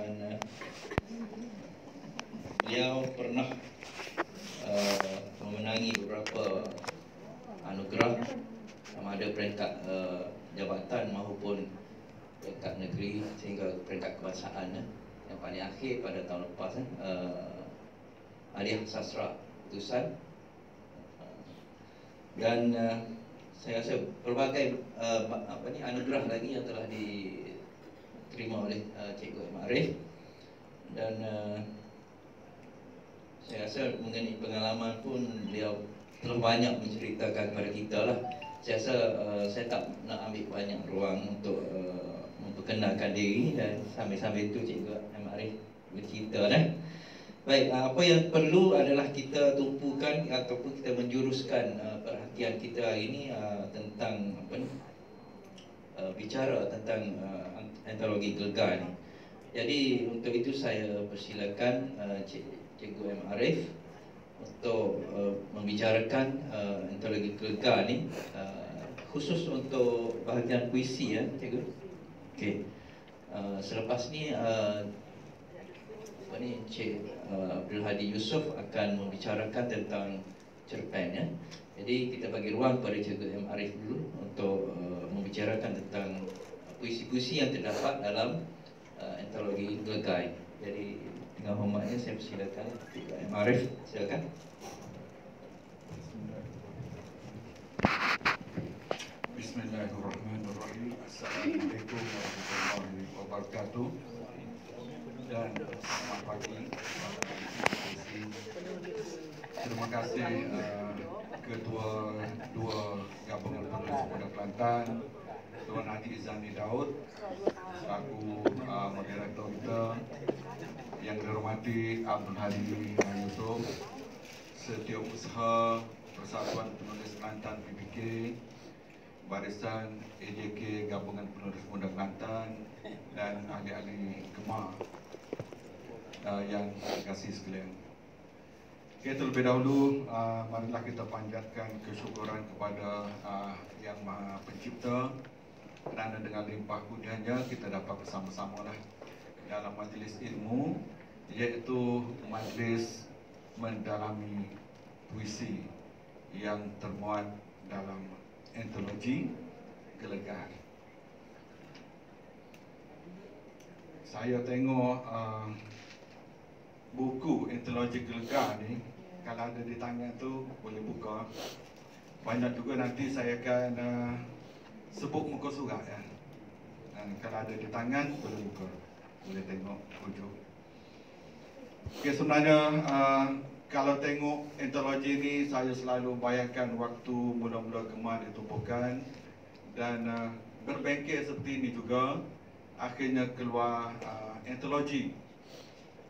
dan beliau pernah memenangi beberapa anugerah sama ada peringkat jabatan maupun peringkat negeri sehingga peringkat kebangsaan. Yang paling akhir pada tahun lepas hadiah sastra putusan. Dan saya rasa pelbagai anugerah lagi yang telah diterima oleh Cikgu M. Arif. Dan saya rasa mengenai pengalaman pun beliau telah banyak menceritakan kepada kita lah. Saya rasa saya tak nak ambil banyak ruang untuk memperkenalkan diri, dan sambil-sambil itu Cikgu M. Arif bercerita dah. Baik, apa yang perlu adalah kita tumpukan ataupun kita menjuruskan perhatian kita hari ini tentang bicara tentang antologi Gelgar ni. Jadi untuk itu saya persilakan Cikgu M. Arif untuk membicarakan antologi Gelgar ni, khusus untuk bahagian puisi ya, Cikgu. Okey. Selepas ni Cik Abdul Hadi Yusof akan membicarakan tentang cerpen ya. Jadi kita bagi ruang kepada Cikgu M. Arif dulu untuk membicarakan tentang puisi-puisi yang terdapat dalam antologi Gelgar. Jadi dengan hormatnya saya persilakan Cikgu M. Arif, silakan. Bismillahirrahmanirrahim. Assalamualaikum warahmatullahi wabarakatuh. Dan selamat pagi. Terima kasih Ketua Dua Gabungan Penulis Muda Kelantan, Tuan Haji Izani Daud, selaku moderator kita, yang dihormati Abdul Hadi Yusof, Setiausaha Persatuan Penulis Kelantan PBK, Barisan AJK Gabungan Penulis Muda Kelantan, dan ahli-ahli gemar yang dikasihi sekalian. Okay, terlebih dahulu, marilah kita panjatkan kesyukuran kepada Yang Maha Pencipta, kerana dengan limpah kurnianya kita dapat bersama-sama dalam majlis ilmu, iaitu majlis mendalami puisi yang termuat dalam antologi Gelgar. Saya tengok buku antologi Gelgar ni, kalau ada di tangan tu boleh buka. Banyak juga nanti saya akan sebut muka surat ya. Kalau ada di tangan boleh buka, boleh tengok hujung. Okay, sebenarnya kalau tengok antologi ni, saya selalu bayangkan waktu mula-mula Gemar ditubuhkan, dan berbengkel seperti ini juga akhirnya keluar antologi.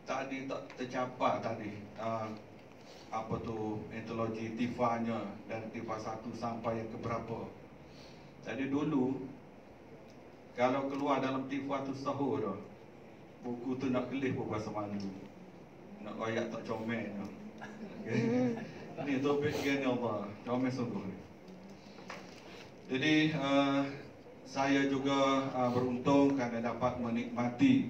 Tadi tak tercapai tadi apa tu antologi Tifanya, dari Tifa 1 sampai yang keberapa. Jadi dulu kalau keluar dalam Tifa tu sahur dah, buku tu nak kelih pun bahasa malu, nak royak tak comel. Okay. Ini topik gini Allah, comel sungguh ni. Jadi saya juga beruntung kerana dapat menikmati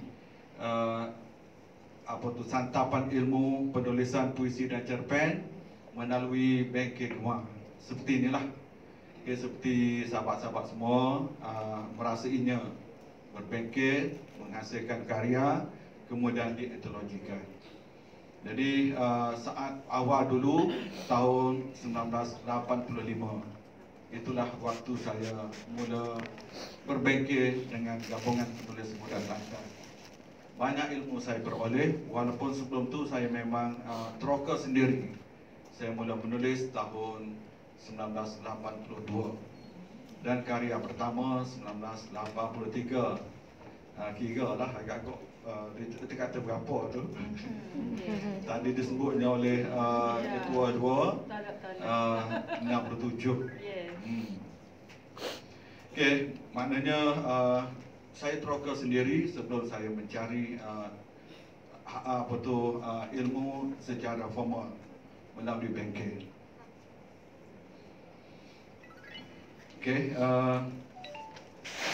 santapan ilmu penulisan puisi dan cerpen melalui bengkel Gemar. Seperti inilah. Okay, seperti sahabat-sahabat semua merasainya, berbengkel, menghasilkan karya, kemudian diantologikan. Jadi saat awal dulu tahun 1985, itulah waktu saya mula berbengkel dengan Gabungan Penulis Muda Kelantan. Banyak ilmu saya peroleh, walaupun sebelum tu saya memang teroka sendiri. Saya mula menulis tahun 1982 dan karya pertama 1983. Kira lah agak dia kata berapa tu. Tadi disebutnya oleh Ketua Dua 67. Okey, maknanya saya teroka sendiri sebelum saya mencari ilmu secara formal melalui bengkel. Okey,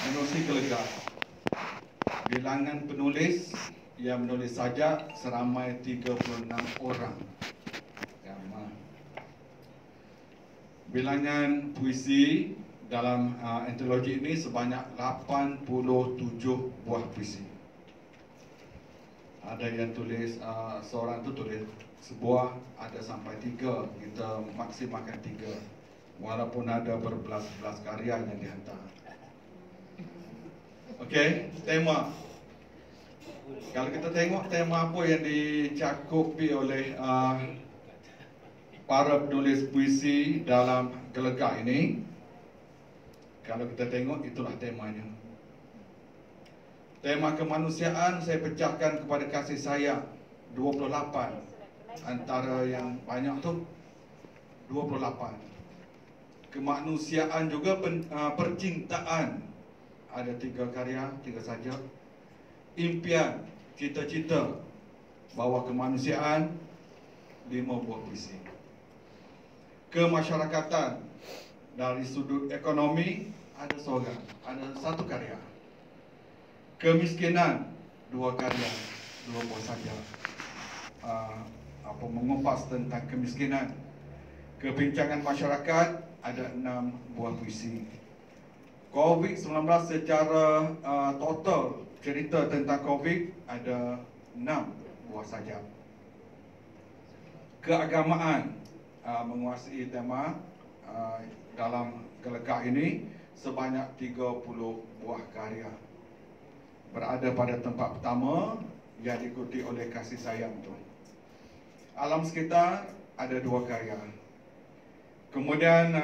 menulis Gelgar. Bilangan penulis yang menulis sajak seramai 36 orang. Ramai. Bilangan puisi dalam antologi ini sebanyak 87 buah puisi. Ada yang tulis, seorang tu tulis sebuah, ada sampai 3, kita maksimalkan 3. Walaupun ada berbelas-belas karya yang dihantar. Okey, tema. Kalau kita tengok tema apa yang dicakupi oleh para penulis puisi dalam Gelegak ini, kalau kita tengok itulah temanya. Tema kemanusiaan saya pecahkan kepada kasih sayang, 28. Antara yang banyak tu 28. Kemanusiaan juga percintaan, ada 3 karya, 3 saja. Impian, cita-cita, bahawa kemanusiaan, 5 buah puisi. Kemasyarakatan, dari sudut ekonomi, ada seorang, ada 1 karya. Kemiskinan, 2 karya, 2 buah saja. Mengupas tentang kemiskinan. Kebincangan masyarakat, ada 6 buah puisi. COVID-19 secara total, cerita tentang COVID ada 6 buah saja. Keagamaan menguasai tema dalam Gelegak ini sebanyak 30 buah karya. Berada pada tempat pertama yang diikuti oleh kasih sayang itu. Alam sekitar ada 2 karya. Kemudian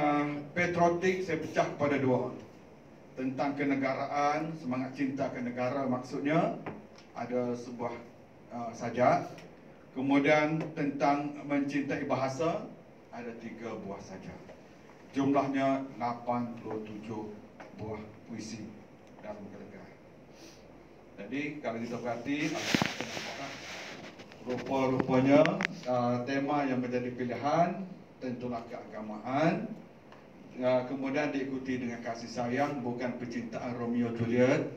patriotik saya pecah kepada 2. Tentang kenegaraan, semangat cinta ke negara maksudnya, ada sebuah sajak. Kemudian tentang mencintai bahasa, ada 3 buah saja. Jumlahnya 87 buah puisi dalam Gelegak. Jadi kalau kita perhati, rupa-rupanya tema yang menjadi pilihan tentulah keagamaan, kemudian diikuti dengan kasih sayang, bukan percintaan Romeo Juliet,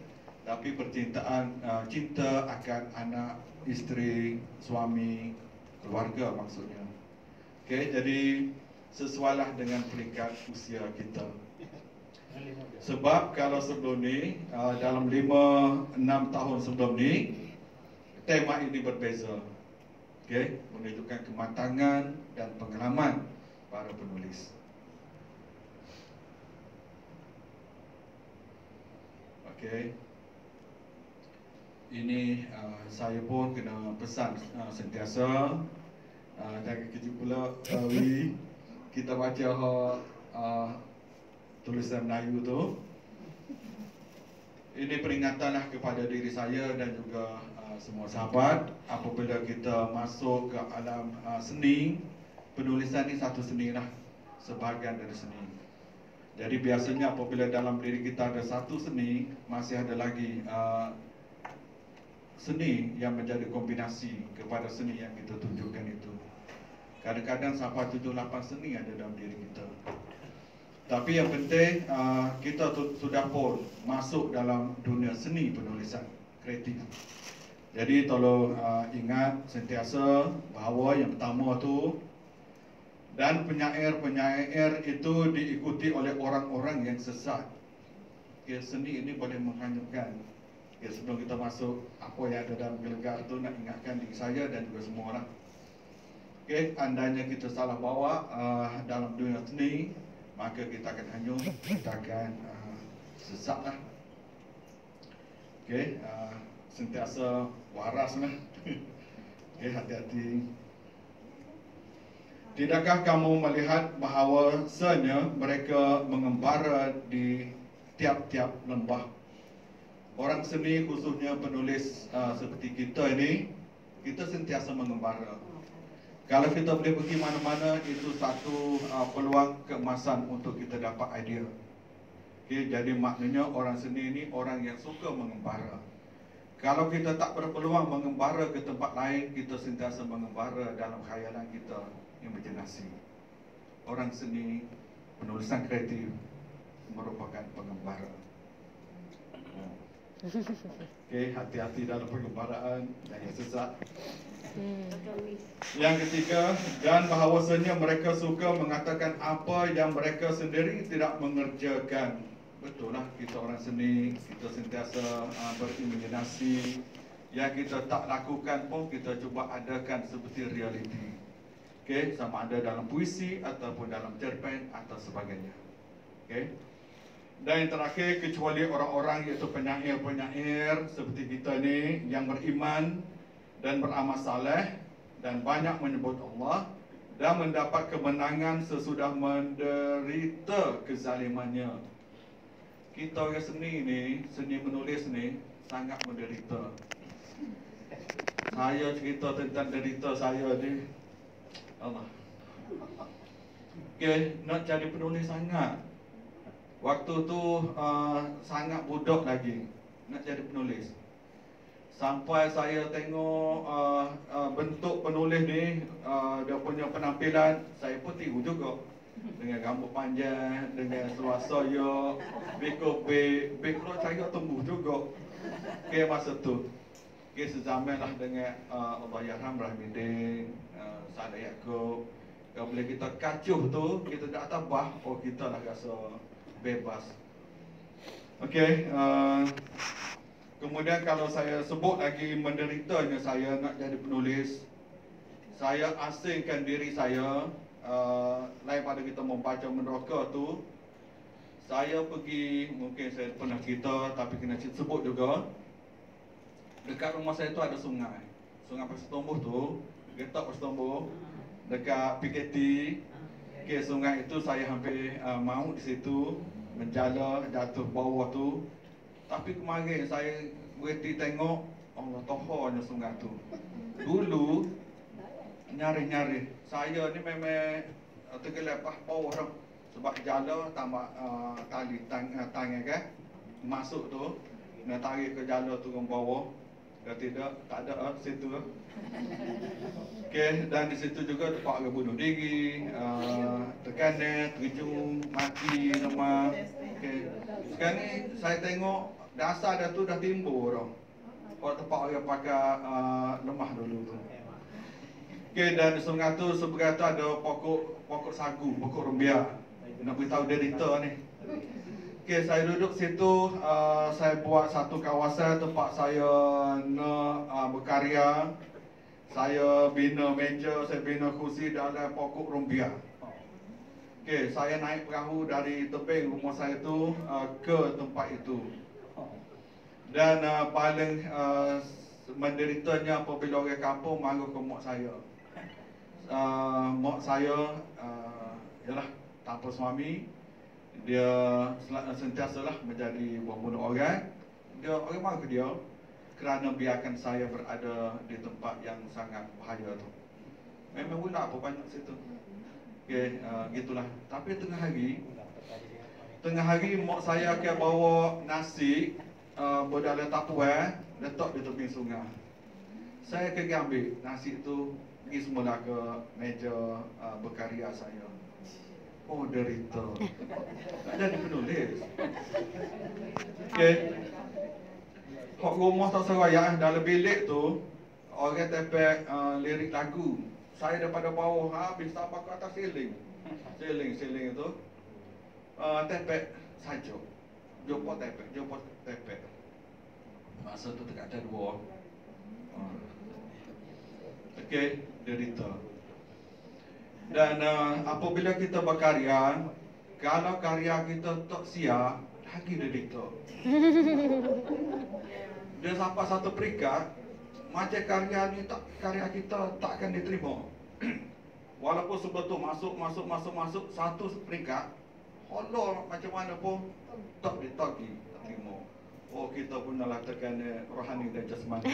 tapi percintaan cinta akan anak, isteri, suami, keluarga maksudnya. Okey, jadi sesuailah dengan peringkat usia kita. Sebab kalau sebelum ni, dalam 5-6 tahun sebelum ni, tema ini berbeza. Okey, menunjukkan kematangan dan pengalaman para penulis. Okey. Ini saya pun kena pesan sentiasa jangan kejut pula kita baca tulisan Melayu tu. Ini peringatanlah kepada diri saya dan juga semua sahabat, apabila kita masuk ke alam seni, penulisan ni satu seni lah, sebahagian dari seni. Jadi biasanya apabila dalam diri kita ada satu seni, masih ada lagi seni yang menjadi kombinasi kepada seni yang kita tunjukkan itu. Kadang-kadang sampai 7-8 seni ada dalam diri kita. Tapi yang penting kita sudah pun masuk dalam dunia seni penulisan kreatif. Jadi tolong ingat sentiasa bahawa yang pertama tu, dan penyair-penyair itu diikuti oleh orang-orang yang sesat. Okay, seni ini boleh menghanyutkan. Okay, sebelum kita masuk apa yang ada dalam Gelegak itu, nak ingatkan diri saya dan juga semua orang. Okay, andainya kita salah bawa dalam dunia seni, maka kita akan hanyut, kita akan sesatlah. Okay, sentiasa waraslah. Okay, hati-hati. Tidakkah kamu melihat bahawasanya mereka mengembara di tiap-tiap lembah? Orang seni, khususnya penulis seperti kita ini, kita sentiasa mengembara. Kalau kita boleh pergi mana-mana, itu satu peluang keemasan untuk kita dapat idea. Okay, jadi maknanya orang seni ini orang yang suka mengembara. Kalau kita tak berpeluang mengembara ke tempat lain, kita sentiasa mengembara dalam khayalan kita, imajinasi. Orang seni, penulisan kreatif merupakan pengembara. Okey, hati-hati dalam pergembaraan, jangan sesat. Yang ketiga, dan bahawasanya mereka suka mengatakan apa yang mereka sendiri tidak mengerjakan. Betul lah, kita orang seni, kita sentiasa berimajinasi. Yang kita tak lakukan pun kita cuba adakan seperti realiti. Okey, sama ada dalam puisi ataupun dalam cerpen atau sebagainya. Okey. Dan yang terakhir, kecuali orang-orang iaitu penyair-penyair seperti kita ni yang beriman dan beramal saleh dan banyak menyebut Allah dan mendapat kemenangan sesudah menderita kezalimannya. Kita orang seni ni, seni menulis ni sangat menderita. Saya cerita tentang derita saya ni, Allah. Okey, nak jadi penulis sangat. Waktu tu sangat budak lagi nak jadi penulis. Sampai saya tengok bentuk penulis ni, dia punya penampilan, saya pun tiru juga. Dengan rambut panjang, dengan seluar saya, beko beg keluar saya tumbuh juga. Okey, masa tu. Okey, sezaman lah dengan Allahyarham Rahimudin, Saad Yaakob. Kalau boleh kita kacuh tu, kita tak tabah, oh kita lah rasa bebas. Okey, kemudian kalau saya sebut lagi menderitanya saya nak jadi penulis, saya asingkan diri saya, lain pada kita membaca meneroka tu. Saya pergi, mungkin saya pernah cerita tapi kena sebut juga. Dekat rumah saya tu ada sungai, Sungai Persetumbuh tu, Getok Persetumbuh, dekat PKT. Okey, sungai itu saya hampir maut di situ, menjala jatuh bawah tu. Tapi kemarin saya berhenti tengok, Allah tohornya sungai tu. Dulu nyari-nyari, saya ni memang tergelepah bawah dah. Sebab jala tambah tali tangan kan, masuk tu, nak tarik ke jala turun bawah. Kalau tidak, tak ada situ. Okey, dan di situ juga terpaksa bunuh diri, tekanan, terjun, mati, lemah. Okey. Sekarang ni saya tengok dasar dah tu dah timbul dah. Kalau terpaksa pakai lemah dulu tu. Okey, dan di sungai tu sebelah tu ada pokok sagu, pokok rumbia. Nak beritahu derita ni. Okey, saya duduk situ, saya buat satu kawasan tempat saya nak berkarya. Saya bina meja, saya bina kursi dalam pokok rumbia. Okey, saya naik perahu dari tebing rumah saya tu ke tempat itu. Dan paling menderitanya apabila orang kampung marah ke mak saya. Mak saya ialah tanpa suami. Dia sentiasalah menjadi bunuh orang. Dia orang marah ke dia kerana biarkan saya berada di tempat yang sangat bahaya tu. Memang guna apa banyak situ. Okey, gitulah. Tapi tengah hari mak saya akan bawa nasi berdalam tapuan, letak di tepi sungai. Saya akan ambil nasi itu, pergi semula ke meja berkarya saya. Oh, derita. Tak jadi penulis. Okey. Hak rumah tak seraya dalam bilik tu, orang tepek lirik lagu. Saya daripada bawah habis sampai ke atas siling. Siling tu. Tepek saja. Jumpa tepek. Masa tu tak ada dua. Okey, derita. Dan apabila kita berkarya, kalau karya kita tak siap, lagi derita. Dia sampai satu peringkat, macam karya kita tak akan diterima. Walaupun sebetul masuk satu peringkat, Allah macam mana pun tak diterima. Oh, kita pun nak letakkan rohani dan jasmani.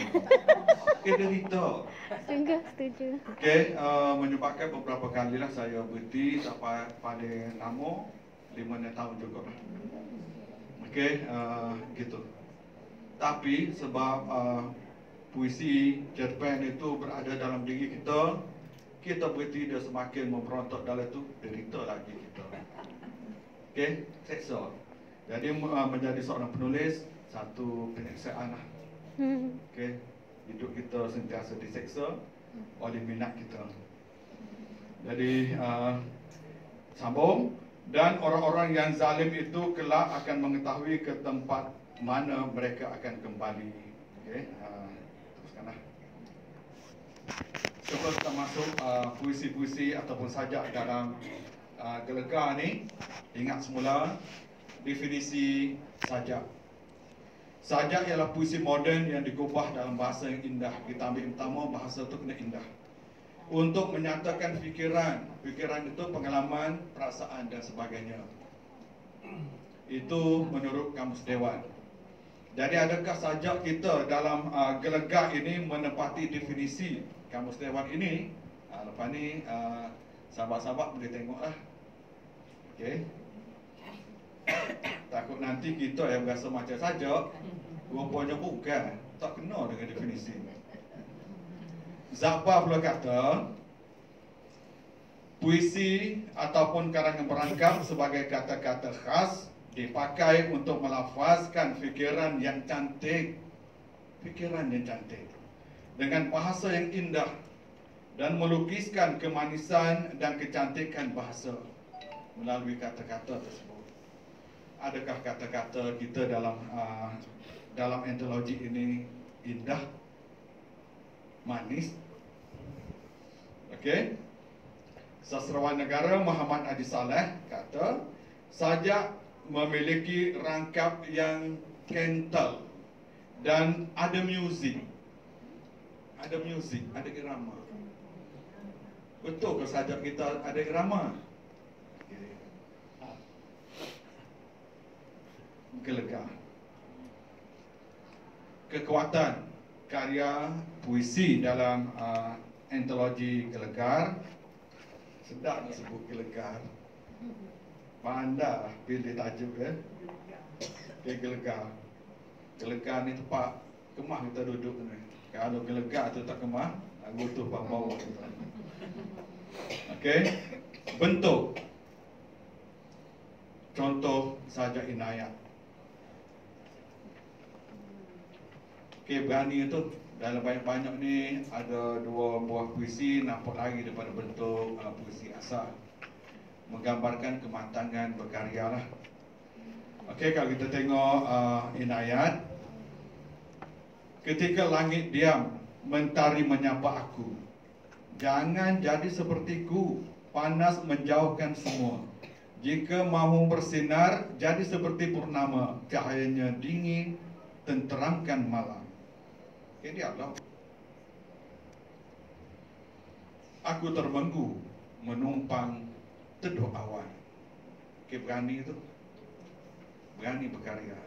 Okey, derita. Setuju. Okey, menyebabkan beberapa kali lah saya berhenti sampai paling lama 5 tahun juga lah. Okey, gitu. Tapi sebab puisi, cerpen itu berada dalam diri kita berhenti, dia semakin memberontak dalam tu, derita lagi kita. Okey, seksa. Jadi menjadi seorang penulis satu penyeksaan lah. Okey, hidup kita sentiasa diseksa oleh minat kita. Jadi sambung, dan orang-orang yang zalim itu kelak akan mengetahui ke tempat mana mereka akan kembali. Okey, teruskanlah. Sebelum kita masuk puisi-puisi ataupun sajak dalam Gelegar ni, ingat semula definisi sajak. Sajak ialah puisi moden yang digubah dalam bahasa yang indah. Kita ambil pertama, bahasa tu kena indah. Untuk menyatakan fikiran. Fikiran itu pengalaman, perasaan dan sebagainya. Itu menurut Kamus Dewan. Jadi adakah sajak kita dalam Gelegar ini menepati definisi Kamus Dewan ini? Lepas ni sahabat-sahabat boleh tengoklah. Okey. Takut nanti kita yang berasa macam sajak, rupanya bukan, tak kena dengan definisi. Zakbar pula kata, puisi ataupun karangan perangkap sebagai kata-kata khas dipakai untuk melafazkan fikiran yang cantik. Fikiran yang cantik dengan bahasa yang indah dan melukiskan kemanisan dan kecantikan bahasa melalui kata-kata tersebut. Adakah kata-kata kita dalam antologi ini indah, manis? Okey. Sastrawan negara Muhammad Adi Saleh kata, sajak memiliki rangkap yang kental dan ada muzik. Ada muzik, ada irama. Betul ke sajak kita ada irama? Gelegar. Kekuatan karya puisi dalam antologi Gelegar. Sedap nak sebut Gelegar. Pandai pilih tajuk ya. Okay, Gelegar. Gelegar ni tempat kemah kita duduk ni. Kalau Gelegar tu tak kemah, butuh bawah kita. Okey. Bentuk. Contoh sajak inayat. Okey, berani tu dalam banyak-banyak ni ada 2 buah puisi nampak lagi daripada bentuk puisi asal, menggambarkan kematangan berkarya lah. Okey, kalau kita tengok inayat, ketika langit diam, mentari menyapa aku, jangan jadi sepertiku, panas menjauhkan semua. Jika mahu bersinar, jadi seperti purnama, cahayanya dingin, tenteramkan malam. Okay, dialog. Aku terbenggu menumpang teduh awan. Okay, berani tu. Berani berkarya.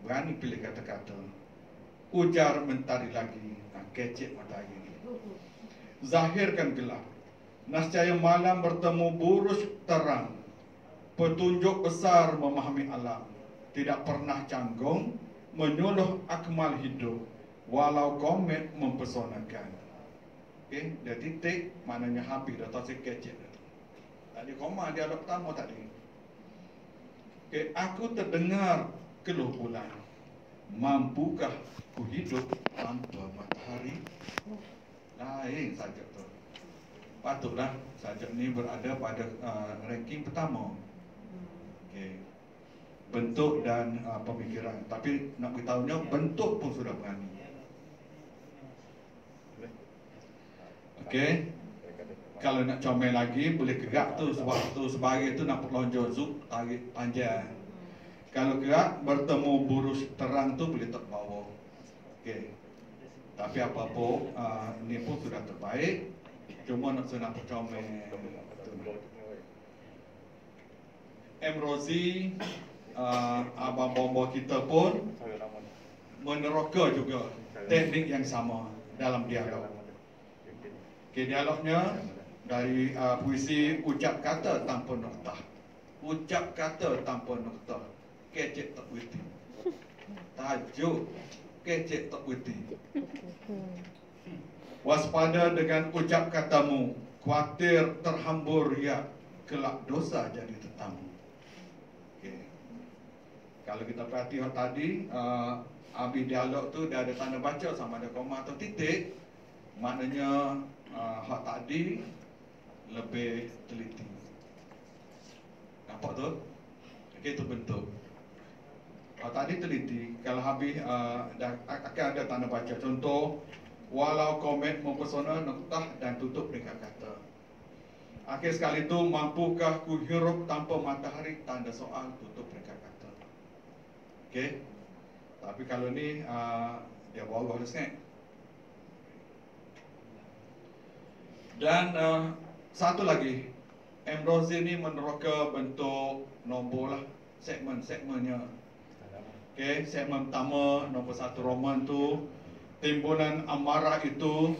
Berani pilih kata-kata. Ujar mentari lagi. Kecek matahari. Zahirkan gelap. Nascaya malam bertemu burus terang. Petunjuk besar memahami alam. Tidak pernah canggung, menyuluh akmal hidup, walau komet mempesonakan. Okay, dia titik, maknanya hampir dah tak sekecil. Tadi koma dialog pertama tadi. Okay, aku terdengar keluh bulan, mampukah ku hidup tanpa matahari? Lain sajak tu. Patutlah sajak ni berada pada ranking pertama. Okay. Bentuk dan pemikiran. Tapi nak beritahunya, bentuk pun sudah berani. Okey. Kalau nak comel lagi, boleh gerak tu. Sebab tu sebagai tu nak pelonjor zuk, tarik panjang. Kalau gerak, bertemu burus terang tu boleh terbawa. Okey. Tapi apa-apa, ini pun sudah terbaik. Cuma nak senang percomel. M. Rozi, abang bomba kita pun meneroka juga teknik yang sama dalam dialog. Okay, dialognya dari puisi ucap kata tanpa noktah. Ucap kata tanpa noktah. Kecek tak berhenti. Tajuk kecek tak berhenti. Waspada dengan ucap katamu, khawatir terhambur riak, kelak dosa jadi tetamu. Kalau kita perhati tadi, habis dialog tu dia ada tanda baca sama ada koma atau titik, maknanya hak tadi lebih teliti. Nampak tu? Okey, itu bentuk. Hak tadi teliti. Kalau habis akan ada tanda baca. Contoh, walau komet mempesona, noktah dan tutup dengan kata. Akhir sekali itu, mampukah ku hirup tanpa matahari? Tanda soal, tutup dengan kata. Okey. Tapi kalau ni dia bawah sikit. Dan satu lagi, Ambrosi ni meneroka bentuk nombor lah, segmen-segmennya. Okey, segmen pertama nombor 1 roman tu, timbulan amarah itu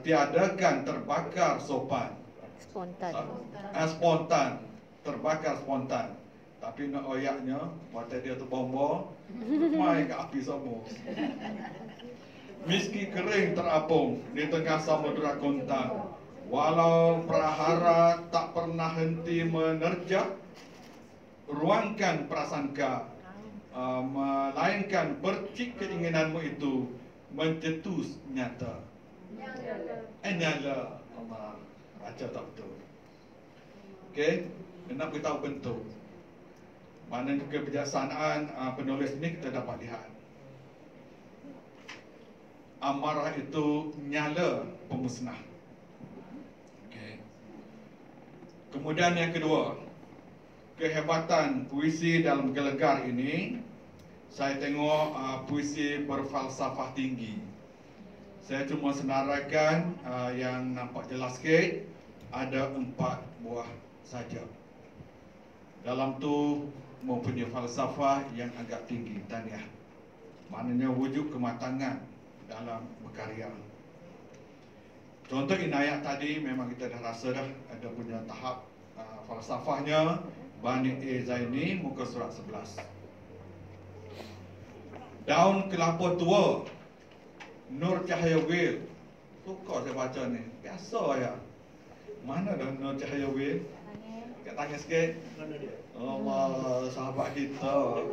tiadakan terbakar sopan. Spontan, terbakar spontan. Tapi nak oyaknya, mata dia tu bomba, mai ke api semua. Meski kering terapung di tengah samudera kuntang, walau prahara tak pernah henti menerjah, ruangkan prasangka, melainkan percik keinginanmu itu mencetus nyata. Nyala. Allah, baca tak betul. Okey, nak beritahu bentuk. Mana kebijaksanaan penulis ini kita dapat lihat. Amarah itu nyala pemusnah. Okay. Kemudian yang kedua, kehebatan puisi dalam Gelegar ini, saya tengok puisi berfalsafah tinggi. Saya cuma senaraikan yang nampak jelas sikit, ada 4 buah saja. Dalam tu mempunyai falsafah yang agak tinggi, tahniah. Maknanya wujud kematangan dalam berkarya. Contoh Inayat tadi memang kita dah rasa dah ada punya tahap falsafahnya. Bani A Zaini, muka surat 11. Daun kelapa tua, Nur Cahaya Wil. Suka saya baca ni, biasa ya. Mana dah Nur Cahaya Wil? Kat tanya sikit. Allah, sahabat kita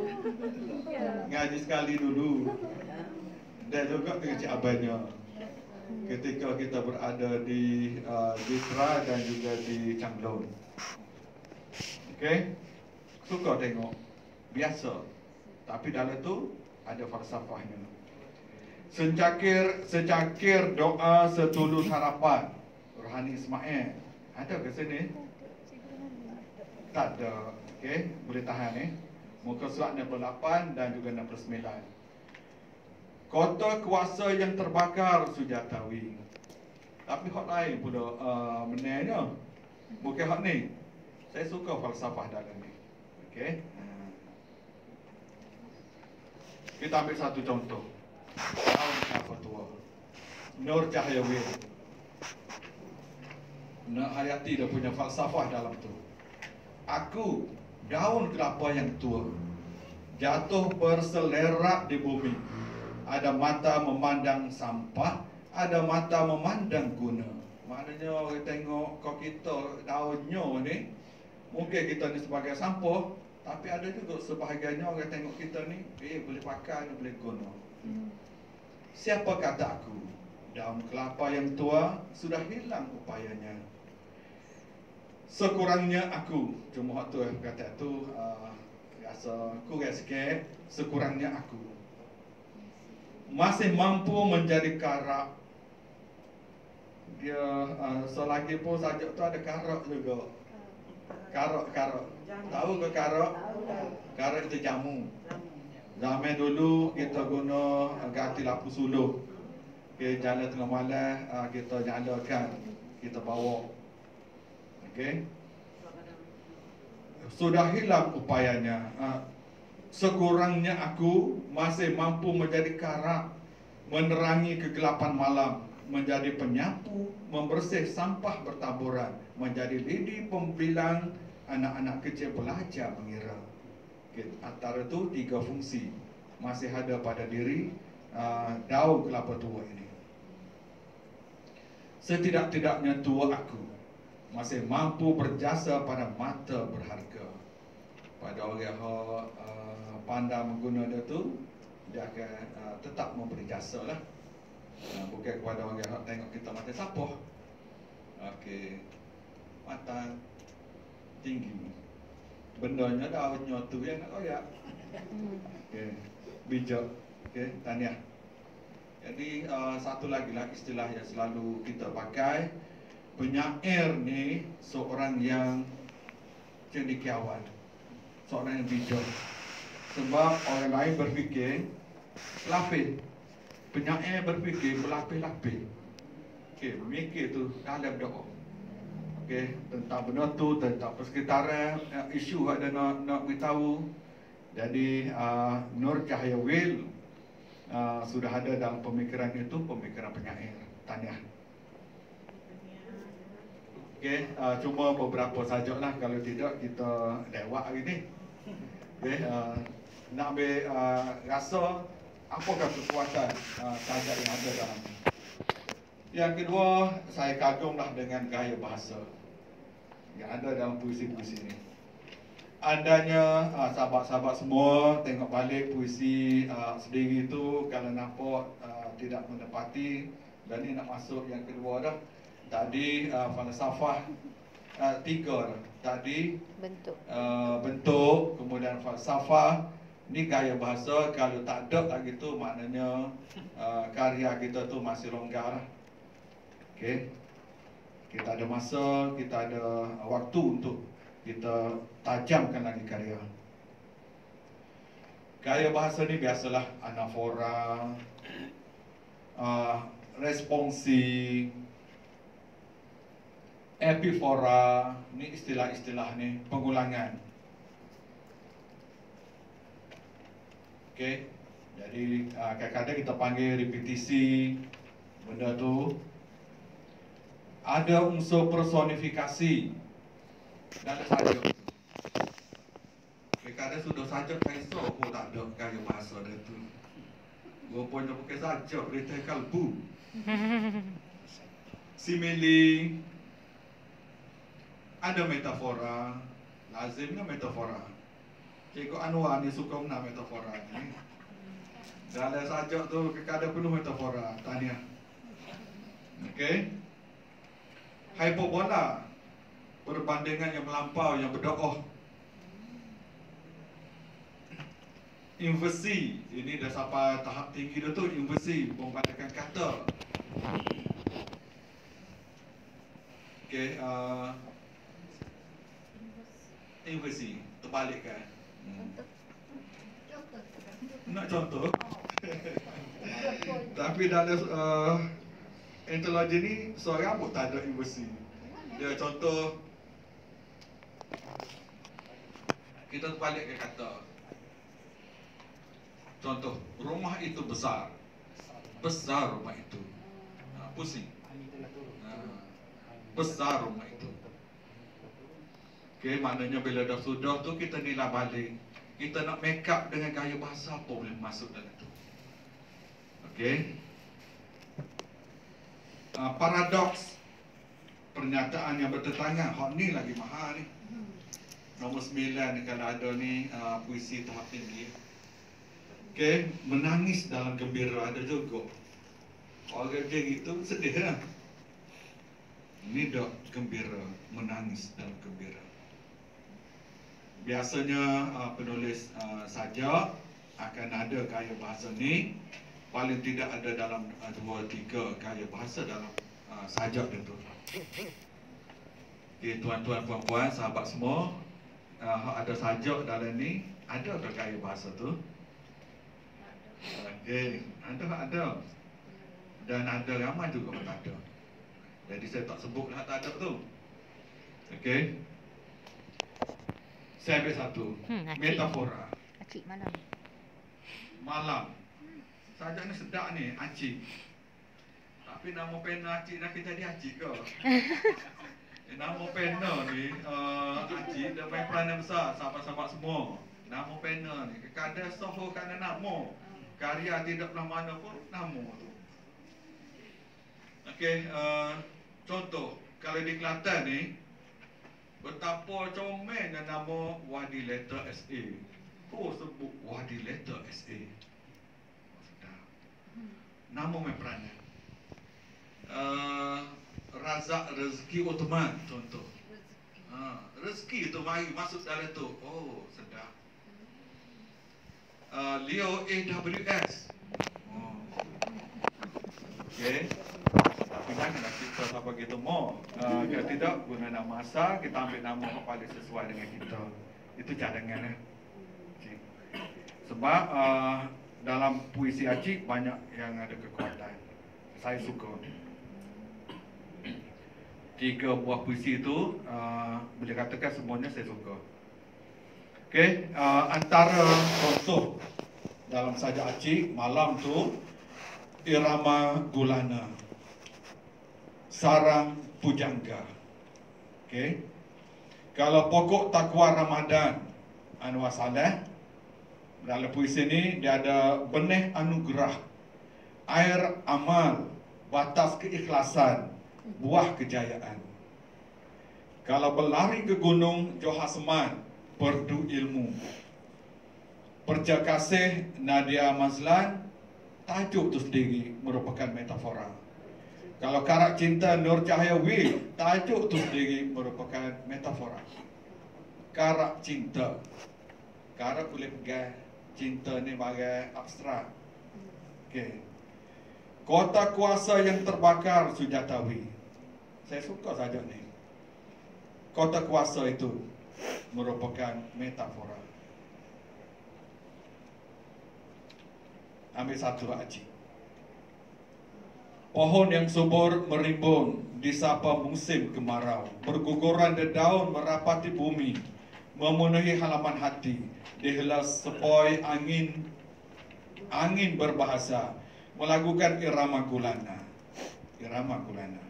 ngaji sekali dulu. Dan juga dengan Cik Abahnya ketika kita berada di Ditra dan juga di Changlong. Okey, suka tengok, biasa. Tapi dalam tu ada falsafahnya. Secakir doa setulus harapan, Rohani Ismail. Ada ke sini? Tak ada. Okey, boleh tahan muka surat 68 dan juga 69. Kota kuasa yang terbakar Sujatawi. Tapi hak lain pula menanya. Bukan hak ni. Saya suka falsafah dalam ni. Okey. Kita ambil satu contoh. Daun kelapa tua, Nur Cahaya Wil. Nak hayati dia punya falsafah dalam tu. Aku daun kelapa yang tua, jatuh berselerak di bumi. Ada mata memandang sampah, ada mata memandang guna. Maknanya orang tengok kau kita daunnya ni, mungkin kita ni sebagai sampah, tapi ada juga sebahagiannya orang tengok kita ni, boleh pakai, boleh guna. Siapa kata aku, daun kelapa yang tua sudah hilang upayanya. Sekurangnya aku, cuma waktu kata tu rasa kurang sikit. Sekurangnya aku masih mampu menjadi karak. Dia selagi pun saja tu ada karak juga. Karak. Tahu ke karak? Karak itu jamu. Zaman dulu kita guna ganti lampu suluh. Okay, jalan tengah malam kita nyalakan, kita bawa. Okey. Sudah hilang upayanya. Sekurangnya aku masih mampu menjadi karak, menerangi kegelapan malam, menjadi penyapu, membersih sampah bertaburan, menjadi lidi pembilang anak-anak kecil belajar mengira. Antara itu 3 fungsi masih ada pada diri daun kelapa tua ini. Setidak-tidaknya tua aku masih mampu berjasa pada mata berharga. pada orang yang pandai mengguna dia tu, dia akan tetap memberi jasa lah. Bukan kepada orang yang tengok kita mata sapoh. Okey, mata tinggi. Bendanya daunnya tu yang nak koyak. Okey, bijak. Okey, tahniah. Jadi satu lagi lah istilah yang selalu kita pakai, penyair ni seorang yang cendekiawan, seorang yang bijak. Sebab orang lain berfikir lapis, penyair berfikir berlapis-lapis. Okey, mikir tu dalam doa. Okey, tentang benda tu, tentang persekitaran, isu ada nak beritahu. Jadi Nur Cahaya Will sudah ada dalam pemikiran itu, pemikiran penyair. Tahniah. Okey, cuma beberapa sajalah, kalau tidak kita lewat hari ni. Okey, nak ambil rasa apakah kekuatan sajak yang ada dalam ni. Yang kedua, saya kagumlah dengan gaya bahasa yang ada dalam puisi-puisi ini. Andainya sahabat-sahabat semua tengok balik puisi sendiri itu, kalau nampak tidak menepati, dan ini nak masuk yang kedua dah. Tadi falsafah 3 dah. Tadi bentuk, kemudian falsafah. Ni gaya bahasa. Kalau tak ada lagi tu, maknanya karya kita tu masih longgar. Okey, kita ada masa, kita ada waktu untuk kita tajamkan lagi karya. Gaya bahasa ni biasalah anafora, responsi, epifora, ni istilah-istilah ni, pengulangan. Okey, jadi kadang-kadang kita panggil repetisi, benda tu. Ada unsur personifikasi dalam sajak. Kadang-kadang sudah sajak Faisal pun tak ada gaya bahasa dia tu. Rupanya pakai sajak kereta kalbu. Simile. Ada metafora. Lazimnya metafora. Cikgu Anwar ni suka guna metafora ni. Dalam sajak tu kadang-kadang penuh metafora. Tahniah. Okey. Hyperbola, perbandingan yang melampau, yang berdoa. Inversi, ini dah sampai tahap tinggi dah tu. Inversi, membandingkan kata. Okey, inversi, terbalikkan. Nak contoh? Tapi dalam antologi ni seorang pun tak ada inversi. Dia contoh, kita balik ke kata. Contoh, rumah itu besar. Besar rumah itu. Pusing. Besar rumah itu. Okey, maknanya bila dah sudah tu kita nilai balik. Kita nak make up dengan gaya bahasa apa boleh masuk dalam tu. Okey. Paradoks, pernyataan yang bertentangan. Hak ni lagi mahal ni. Nombor 9 ni kalau ada ni puisi tahap tinggi. Okey, menangis dalam gembira ada juga. Orang macam itu sedih lah. Ini dah gembira, menangis dalam gembira. Biasanya penulis sajak akan ada gaya bahasa ni. Paling tidak ada dalam 2-3 gaya bahasa dalam sajak dia tu. Okay, tuan-tuan, puan-puan, sahabat semua, ada sajak dalam ni, ada tak gaya bahasa tu? Okay, ada. Dan ada ramai juga tak ada. Jadi saya tak sebut lah tak ada tu. Okay. Saya ambil satu. Metafora. Acik malam. Malam. Sajak ni sedap ni, acik. Tapi nama pena acik nak kita jadi acik ke? Nama pena ni, acik dia main peranan besar, sahabat-sahabat semua. Nama pena ni, kadang soho kerana nama. Karya tidak pernah mana pun, nama tu. Okey, contoh, kalau di Kelantan ni, Betapa comelnya nama Wadi Letter SA. Oh, sebut Wadi Letter SA. Sedap. Nama memperanan. Razak Rezeki Otomat, contoh. Rezeki tu mari masuk dalam tu. Oh, sedap. Leo AWS. Oh. Okey. Tapi janganlah kita tak begitu mau. Kalau tidak guna nama masa, kita ambil nama kepala sesuai dengan kita. Itu cadangan. Okay. Sebab dalam puisi Acik banyak yang ada kekuatan. Saya suka. 3 buah puisi itu boleh katakan semuanya saya suka. Okey, antara contoh dalam saja Acik malam tu Irama Gulana, Sarang Pujangga. Okey. Kalau pokok takwa Ramadan Anwar Saleh, dalam puisi ini dia ada benih anugerah, air amal, batas keikhlasan, buah kejayaan. Kalau berlari ke gunung Johasman, perdu ilmu. Perja kasih Nadia Mazlan, tajuk itu sendiri merupakan metafora. Kalau karak cinta Nur Cahaya Wil, tajuk itu sendiri merupakan metafora. Karak cinta, karak boleh pegang, cinta ni bagai abstrak. Okey. Kota kuasa yang terbakar Sujatawi. Saya suka saja ni. Kota kuasa itu merupakan metafora. Ambil satu Acik. Pohon yang subur merimbun di sapa musim kemarau, berguguran dedaun merapati bumi, memenuhi halaman hati, dihelas sepoi angin berbahasa, melakukan irama gulana. Irama gulana.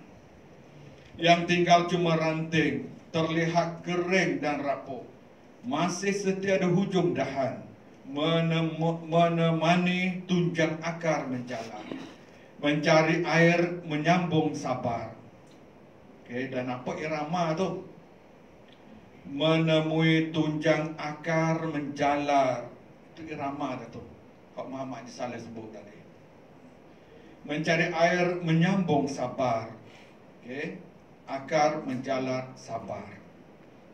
Yang tinggal cuma ranting, terlihat kering dan rapuh, masih setia ada hujung dahan, menemani tunjang akar menjalar, mencari air menyambung sabar. Okey, dan apa irama tu? Menemui tunjang akar menjalar. Itu irama dah tu. Pak Muhammad Saleh sebut tadi. Mencari air menyambung sabar. Okey, akar menjalar sabar.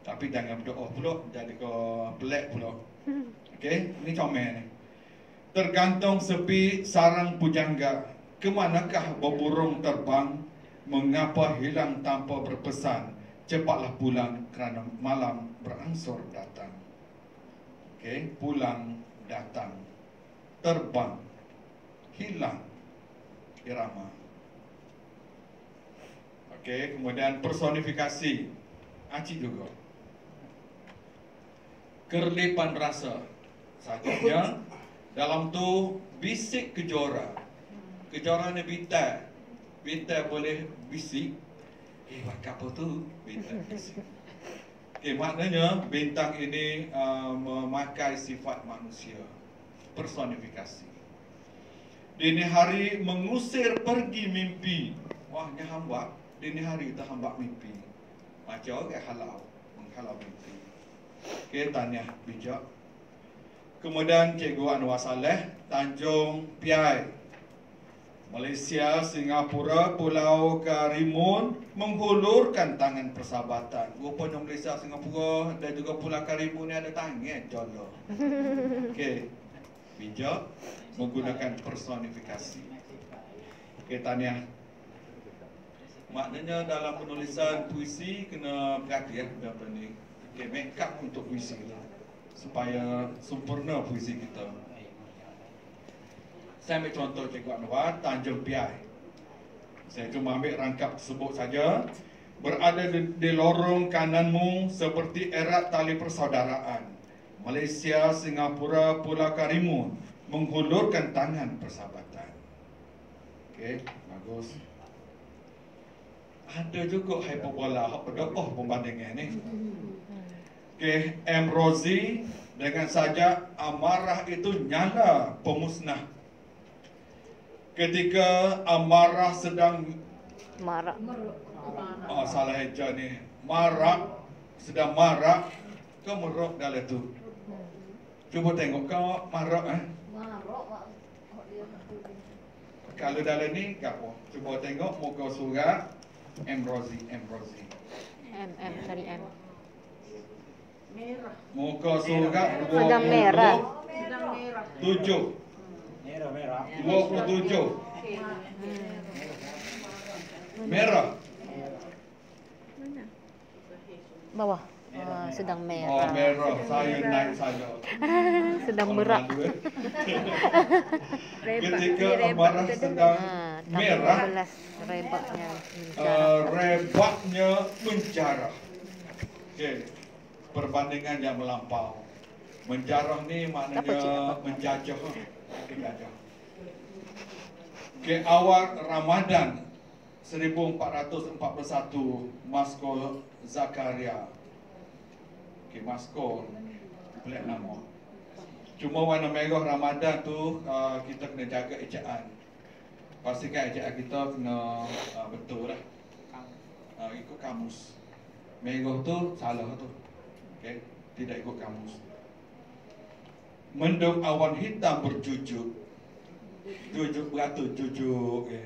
Tapi jangan berdoa pula, jadi kau pelik pula. Okey, ini comel ni. Tergantung sepi sarang pujangga, kemanakah berburung terbang? Mengapa hilang tanpa berpesan? Cepatlah pulang kerana malam berangsur datang. Okey, pulang datang, terbang, hilang, irama. Okey, kemudian personifikasi Acik juga. Kerlipan rasa. Saja dalam tu bisik kejora. Kejora ni bintang. Bintang boleh bisik. Apa tu? Bintang bisik. Okay, maknanya bintang ini memakai sifat manusia. Personifikasi. Dini hari mengusir pergi mimpi. Wah, ni hamba. Dini hari kita hamba mimpi. Macam orang halau. Menghalau mimpi. Okay, tanya bijak. Kemudian Cikgu Anwar Saleh, Tanjung Piai, Malaysia, Singapura, Pulau Karimun menghulurkan tangan persahabatan. Rupanya Malaysia, Singapura dan juga Pulau Karimun ni ada tangan jodoh. Okey, bijak menggunakan personifikasi. Okey, tanya. Maknanya dalam penulisan puisi kena berhati-hati benda ni. Okey, make up untuk puisi lah, supaya sempurna puisi kita. Saya ambil contoh Cikgu Anwar, Tanjung Piai. Saya cuma ambil rangkap tersebut saja. Berada di lorong kananmu seperti erat tali persaudaraan. Malaysia, Singapura, Pulau Karimun menghulurkan tangan persahabatan. Okey, bagus. Ada juga hyperbola, berdoa pembandingan ni. Okey, M. Rozi dengan saja amarah itu nyala pemusnah. Ketika amarah sedang marah. salah eja ni. Marah sedang marah, kau merok dalam tu. Cuba tengok kau marok Kalau dalam ni gapo? Cuba tengok muka surat M Rozi. Sorry M. Merah. Muka surat Sedang merah. 27. Merah. 27. Merah. Bawah. Sedang Oh, merah. merah. Saya naik saja. Sedang merak. Ketika amarah sedang merah, 15 rebaknya rebaknya menjarah. Okey. Perbandingan yang melampau. Menjarah ni maknanya menjajah. Okey, awal Ramadan 1441 Masko Zakaria. Okey, Masko pelik nama. Cuma warna merah Ramadan tu kita kena jaga ejaan. Pastikan ejaan kita kena betul lah. Ikut kamus. Merah tu salah tu. Okey, tidak ikut kamus. Mendung awan hitam berjujuk. Jujuk beratur jujuk. Okay.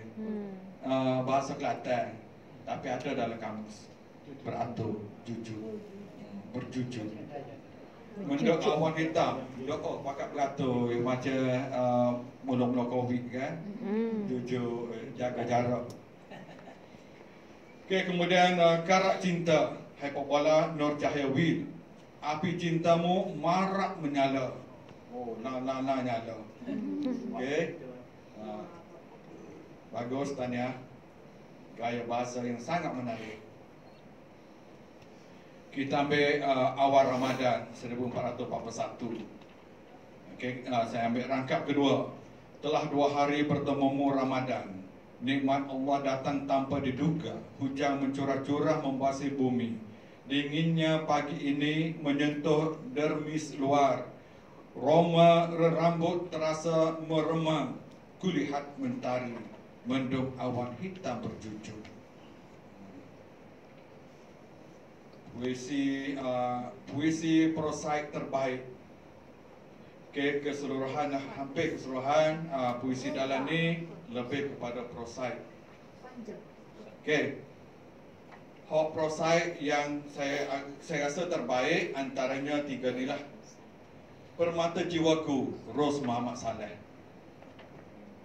Bahasa Kelantan. Tapi ada dalam kamus. Beratur jujuk. Berjujuk. Mendung awan hitam. Oh, pakat beratur macam mula-mula Covid kan. Jujuk, jaga jarak. Okey, kemudian karak cinta. Hai Popala Nur Cahaya Wil. Api cintamu marak menyala. Oh, nyala. Okey. Bagus Tania. Gaya bahasa yang sangat menarik. Kita ambil awal Ramadan 1441. Okey, saya ambil rangkap kedua. Telah 2 hari bertemumu Ramadan. Nikmat Allah datang tanpa diduga. Hujan mencurah-curah membasahi bumi. Dinginnya pagi ini menyentuh dermis luar. Roma rambut terasa meremang. Kulihat mentari. Mendung awan hitam berjujuk. Puisi prosaik terbaik. Okay, keseluruhan, hampir keseluruhan puisi dalam ni lebih kepada prosaik. Okay, hak prosaik yang saya rasa terbaik antaranya 3 ni lah. Permata Jiwaku, Ros Muhammad Saleh.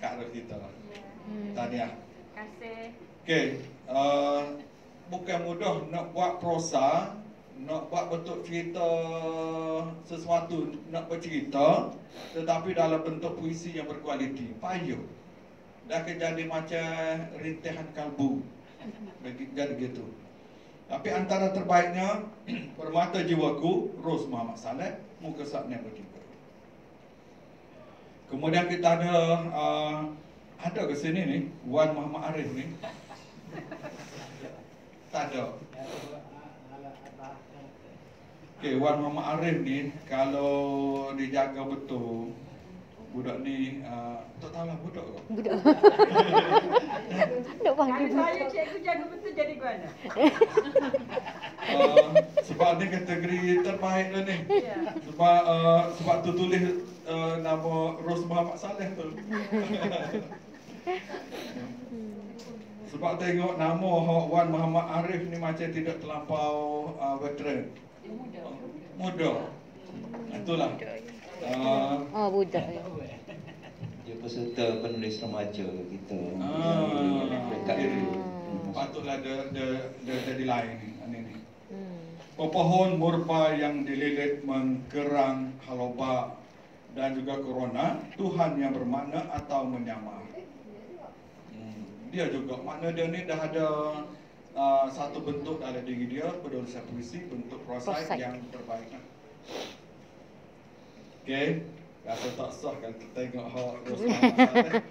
Kak Ros kita. Tahniah. Kasih. Okay, bukan mudah nak buat prosa, nak buat bentuk cerita sesuatu, nak bercerita, tetapi dalam bentuk puisi yang berkualiti. Payuh. Dah jadi macam rintihan kalbu. Jadi gitu. Tapi antara terbaiknya Permata Jiwaku, Ros Muhammad Saleh, muka saknya bertiga. Kemudian kita ada ke sini ni Wan Muhammad Arif ni. Tak ada. Okey, Wan Muhammad Arif ni kalau dijaga betul, budak ni tak tahulah budak ke? Budak. Tak panggil. Kalau saya cikgu jaga betul jadi guana. Sebab ni kategori terbaik lah ni. Ya. Sebab tu tulis nama Ros Muhammad Saleh tu. Sebab tengok nama Wan Muhammad Arif ni macam tidak terlampau veteran. Muda. Itulah. Oh, budak. Dia peserta penulis remaja kita. Dekat Patutlah dia jadi lain ni. Pohon murba yang dililit mengkerang haloba dan juga corona, Tuhan yang bermakna atau menyamar. Dia juga makna dia ni dah ada satu bentuk dalam diri dia, penulisan puisi, bentuk prosaik yang terbaik. Okey, rasa tak sah kalau kita tengok Ros Muhammad Saleh.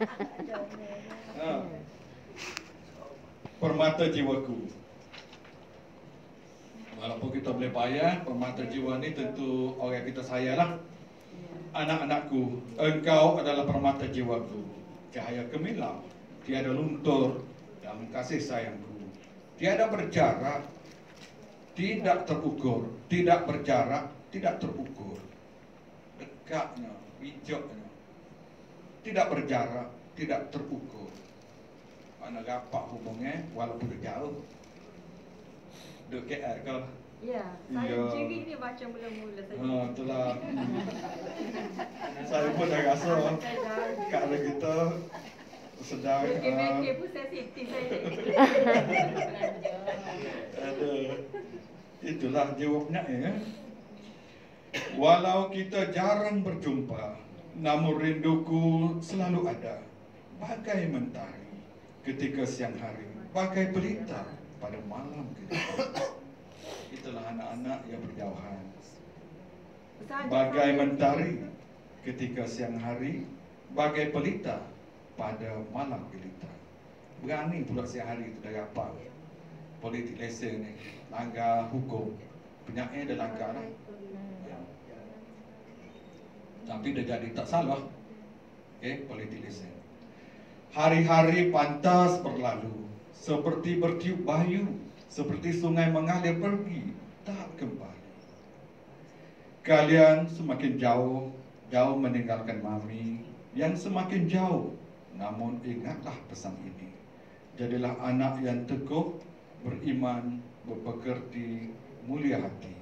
Permata Jiwaku. Walaupun kita boleh bayar, permata jiwa ni tentu orang kita sayanglah. Anak-anakku, engkau adalah permata jiwaku. Cahaya gemilang, tiada luntur dalam kasih sayangku. Tiada berjarak, tidak terukur, tidak berjarak, tidak terukur. Dekatnya, bijaknya, tidak berjarak, tidak terukur. Mana rapat hubungnya walaupun jauh. Duk KL ke? Ya, saya ciri ni macam mula-mula saja. Itulah. Saya pun dah rasa kalau kita sedang Mekir-mekir pun sensitif saya. itulah jawabnya ya. Walau kita jarang berjumpa, namun rinduku selalu ada. Bagai mentari ketika siang hari, bagai pelita pada malam ketika. Itulah anak-anak yang berjauhan. Bagai mentari ketika siang hari, bagai pelita pada malam gelita. Berani pula siang hari itu dah apa? Politik lesen ni, langgar hukum. Penyaknya dah langgar lah. Tapi dah jadi tak salah. Politik lesen. Hari-hari pantas berlalu, seperti bertiup bayu, seperti sungai mengalir pergi, tak kembali. Kalian semakin jauh, jauh meninggalkan mami, yang semakin jauh. Namun ingatlah pesan ini. Jadilah anak yang teguh, beriman, berpekerti, mulia hati.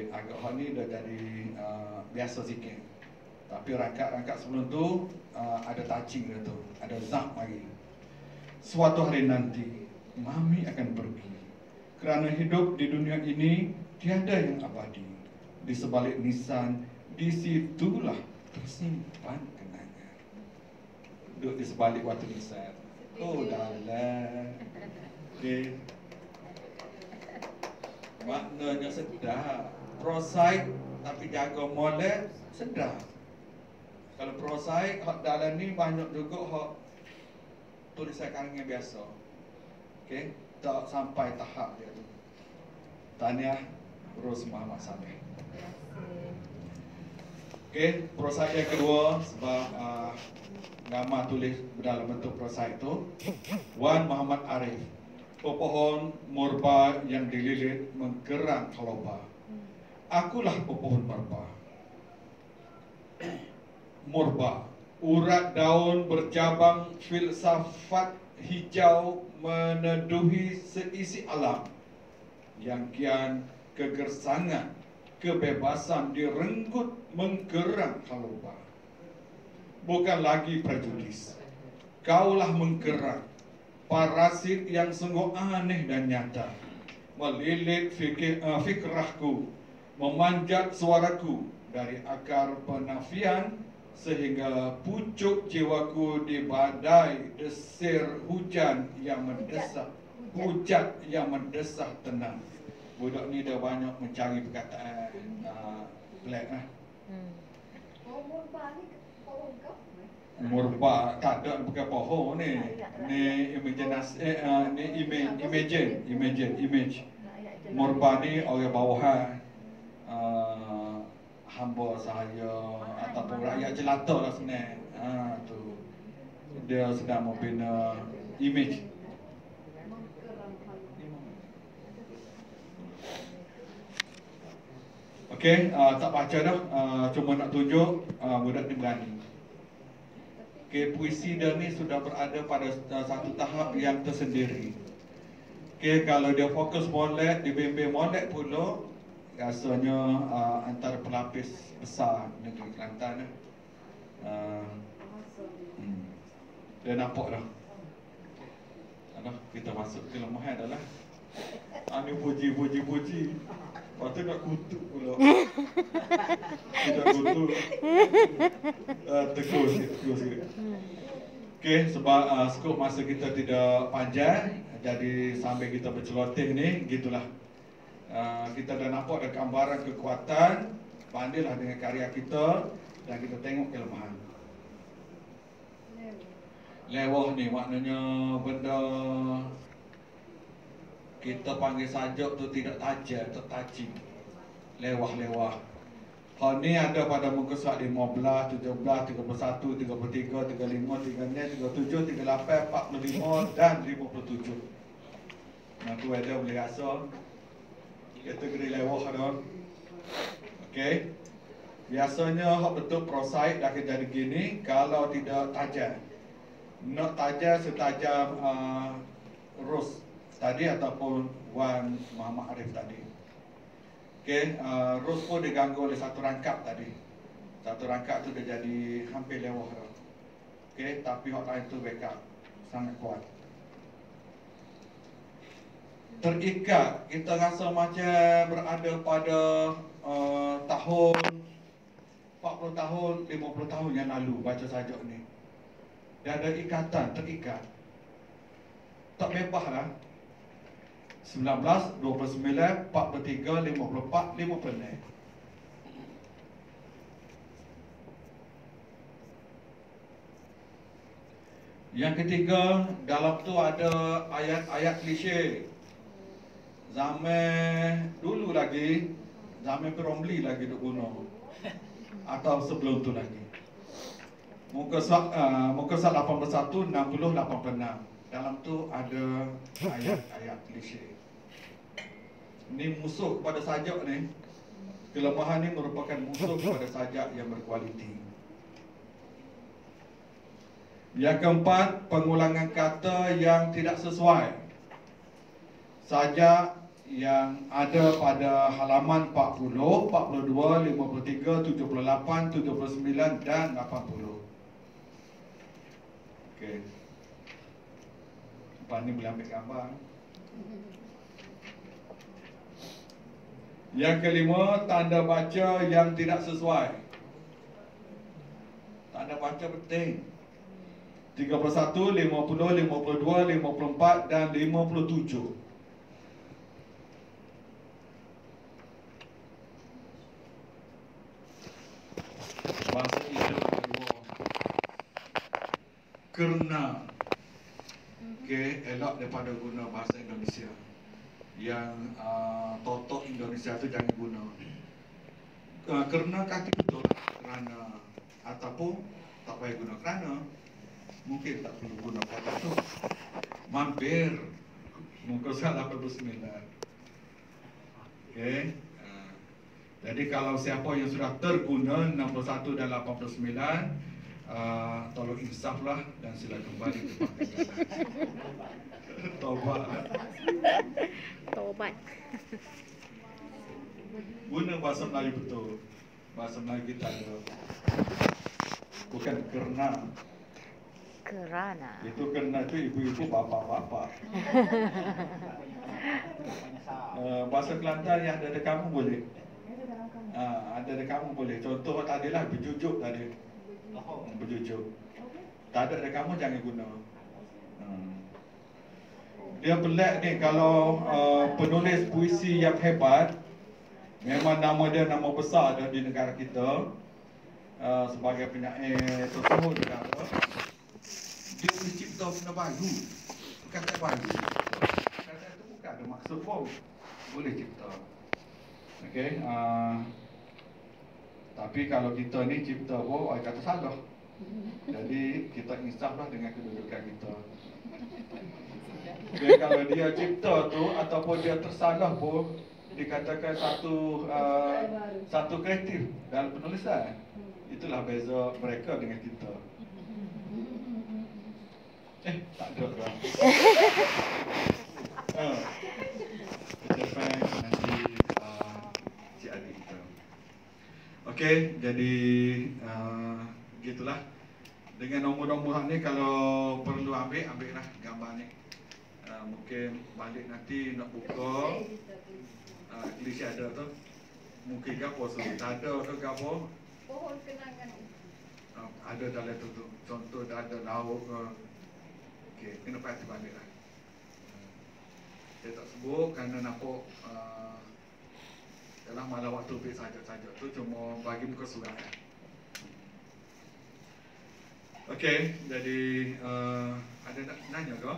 Agak hal ni dah jadi biasa sikit. Tapi rangkak-rangkak sebelum tu ada touching dia tu, ada zak lagi. Suatu hari nanti mami akan pergi, kerana hidup di dunia ini tiada yang abadi. Di sebalik nisan, di situlah tersimpan kenangan. Duduk di sebalik waktu nisan. Oh dalah. Maknanya sedap. Prosai tapi jaga molek sedap. Kalau prosai hak dalam ni banyak juga hak tulisan karangan biasa. Tak sampai tahap dia tu. Tahniah Ros Muhammad Saleh. Prosai yang kedua sebab nama tulis dalam bentuk prosai itu Wan Muhammad Arif. Pepohon murba yang dililit menggerang keloba. Akulah pepohon murba. Murba, urat daun bercabang filsafat hijau meneduhi seisi alam yang kian kegersangan, kebebasan direnggut menggerang keloba. Bukan lagi prejudis, kaulah menggerak parasit yang sungguh aneh dan nyata, melilit fikrahku, memanjat suaraku dari akar penafian sehingga pucuk jiwaku di badai desir hujan yang mendesak, hujat yang mendesak tenang. Budak ni dah banyak mencari perkataan black lah. Murba tak ada bukan pohon ni. Ni image. Murba ni orang bawahan. Hamba saya ataupun rakyat jelata lah sebenarnya. Tu dia sedang membina image. Okey, tak baca dah, cuma nak tunjuk budak ni berani. Okey, puisi dia ni sudah berada pada satu tahap yang tersendiri. Okey, kalau dia fokus molek, dibimbing molek pula, rasanya antara pelapis besar negeri Kelantan. Dia nampak dah. Kita masuk kelemahan dah lah. Ini puji. Lepas tu nak kutuk pula. Tidak kutuk. Tegur sikit. Okey, sebab skop masa kita tidak panjang, jadi sambil kita berceloteh ni, gitulah. Kita dah nampak ada gambaran kekuatan, bandinglah dengan karya kita dan kita tengok kelemahan. Lewah ni maknanya benda kita panggil sajak tu tidak tajam, tak tajam. Lewah-lewah. Hal ni ada pada muka surat 15, 17, 31, 33, 35, 36, 37, 38, 45 dan 57. Nah, tu ada boleh rasa kategori lewah tu. Okey. Biasanya hak betul prosait dah jadi gini kalau tidak tajam. Nak tajam setajam Ros tadi ataupun Wan Muhammad Arif tadi. Okey, Ros pun diganggu oleh satu rangkap tadi. Satu rangkap tu dah jadi hampir lewah dah. Okey, tapi hak lain tu backup sangat kuat. Terikat, kita rasa macam berada pada tahun 40 tahun, 50 tahun yang lalu baca saja ni. Dia ada ikatan, terikat. Tak bebas lah. 19, 29, 43, 54, 56. Yang ketiga, dalam tu ada ayat-ayat klise. Zaman dulu lagi, zaman Romli lagi duk guna. Atau sebelum tu lagi. Muka surat 81, 60, 86. Dalam tu ada ayat-ayat klise. Ini musuh kepada sajak ni. Kelemahan ni merupakan musuh kepada sajak yang berkualiti. Yang keempat, pengulangan kata yang tidak sesuai. Sajak yang ada pada halaman 40, 42, 53, 78, 79 dan 80. Okey. Lepas ni boleh ambil gambar. Yang kelima, tanda baca yang tidak sesuai. Tanda baca penting. 31, 50, 52, 54 dan 57. Bahasa Inggeris kedua. Kerana. Okey, elok daripada guna bahasa Indonesia. Yang totok Indonesia tu jangan guna. Kerana kaki betul. Kerana. Ataupun tak payah guna kerana. Mungkin tak perlu guna kata tu. Mampir. Muka surat 89. Okey. Jadi kalau siapa yang sudah terguna 61 dan 89, tolong insaflah dan sila kembali ke pangkat jalan. Taubat. Taubat. Guna bahasa Melayu betul. Bahasa Melayu kita ada. Bukan kerana. Kerana. Itu kerana tu ibu-ibu, bapa-bapa. Bahasa Kelantan yang ada kamu boleh. Ada kamu boleh. Contoh tadi lah berjujuk tadi. Berjujuk. Tak ada kamu jangan guna. Dia pelik ni kalau penulis puisi yang hebat, memang nama dia nama besar ada di negara kita, sebagai penyair tersohor negara. Dia boleh cipta benda baru. Kata baru. Kata itu bukan ada maksud pun. Boleh cipta. Okey. Tapi kalau kita ni cipta pun, kata salah. Jadi kita insaflah dengan kedudukan kita. Okay, kalau dia cipta tu ataupun dia tersalah pun, dikatakan satu kreatif dalam penulisan. Itulah beza mereka dengan kita. Tak ada orang. Ucapan nanti cik adik kita. Okey, jadi gitulah. Dengan nombor-nombor ni kalau perlu ambillah gambar ni. Mungkin balik nanti nak buka klise ada tu. Mungkin gapo tak ada tu gapo. Pohon kenangan. Ada dalam tu. Contoh dah ada lauk ke. Okey, kena pasti balik lah. Saya tak sebut kerana nampak dalam malam waktu bit saja-saja tu cuma bagi muka surat. Okey, jadi ada nak nanya ke?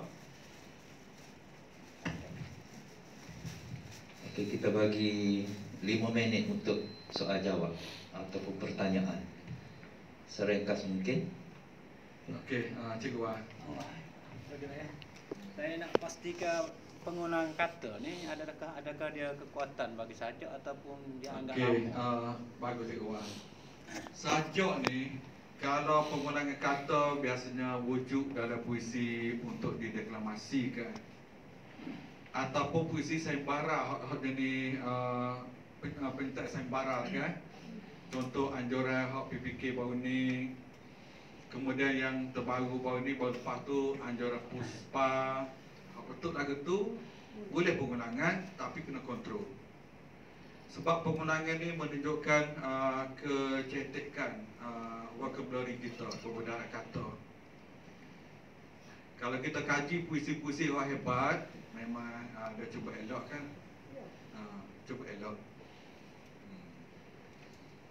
Okey, kita bagi 5 minit untuk soal jawab ataupun pertanyaan. Seringkas mungkin. Okey, Cikgu Wan. Saya nak pastikan penggunaan kata ni adakah dia kekuatan bagi sajak ataupun dia anggap Okey, bagus cikgu Wan. Sajak ni kalau penggunaan kata biasanya wujud dalam puisi untuk dideklamasikan ataupun puisi sayembara hak jadi pentas sayembara kan. Contoh anjuran hak PPK baru ni. Kemudian yang terbaru baru ni baru lepas tu anjuran Puspa. Hak betul lagu tu boleh pengulangan tapi kena kontrol. Sebab pengulangan ni menunjukkan kecetikan vocabulary kita, perbudaran kata. Kalau kita kaji puisi-puisi orang hebat, memang dia cuba elok kan. Cuba elok.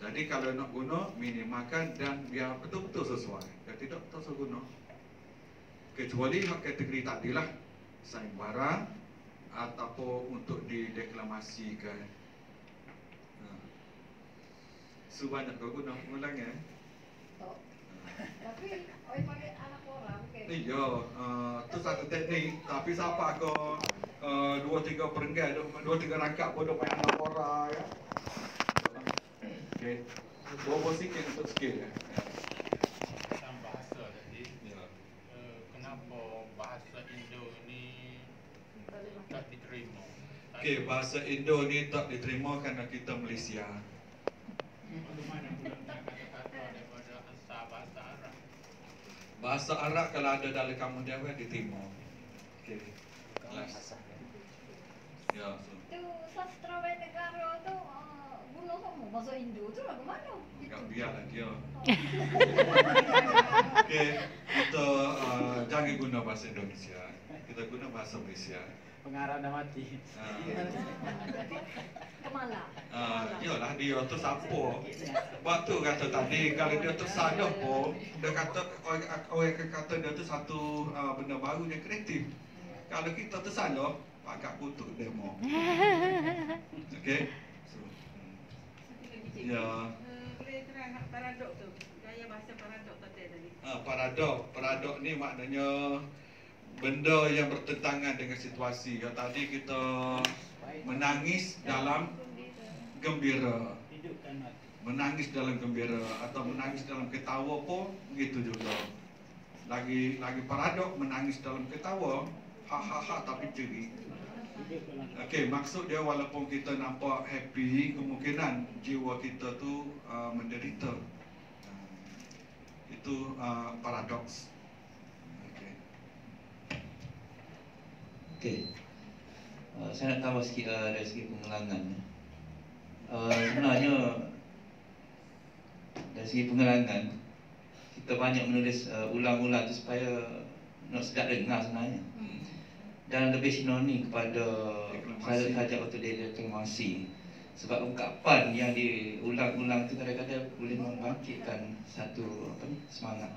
Jadi kalau nak guna, minimalkan dan biar betul-betul sesuai. Kalau tidak, tak usah guna. Kecuali hak kategori tadilah, sayembara ataupun untuk dideklamasikan. Sebanyak kau guna ulang Tapi orang panggil anak orang ke? Iya, tu satu teknik. Tapi siapa kau 2-3 perenggan, 2-3 rangkap pun dah main anak orang ya. Okey. Bawa sikit untuk skill ya. Tentang bahasa tadi, kenapa bahasa Indo ni tak diterima? Okey, bahasa Indo ni tak diterima kerana kita Malaysia. Bagaimana pula kata-kata daripada asal bahasa Arab? Bahasa Arab kalau ada dalam kamus dia diterima. Okey. Kelas. Ya, so. Tu sastrawan negara tu guna semua bahasa Indo tu lagu mana? Enggak biarlah dia. Okey, kita jangan guna bahasa Indonesia. Kita guna bahasa Malaysia. pengarah dah mati. Kemala. Yalah dia tu siapa? Waktu kata tadi kalau dia tu salah pun dia kata orang kata dia tu satu benda baru yang kreatif. Kalau kita tu salah, agak kutuk demo. Okey. So, ya. Boleh terang paradok tu. Gaya bahasa paradok tadi. Paradok ni maknanya benda yang bertentangan dengan situasi. Yang tadi kita menangis dalam gembira, menangis dalam gembira atau menangis dalam ketawa pun begitu juga. Lagi paradok, menangis dalam ketawa, ha tapi ceria. Okey, maksud dia walaupun kita nampak happy, kemungkinan jiwa kita tu menderita. Itu paradoks. Okey. Saya nak tambah sikit dari segi pengulangan. Sebenarnya dari segi pengulangan kita banyak menulis ulang-ulang tu supaya nak sedap dengar sebenarnya. Dan lebih sinonim kepada hajat untuk deklamasi. Sebab ungkapan yang diulang-ulang tu kadang-kadang boleh membangkitkan satu semangat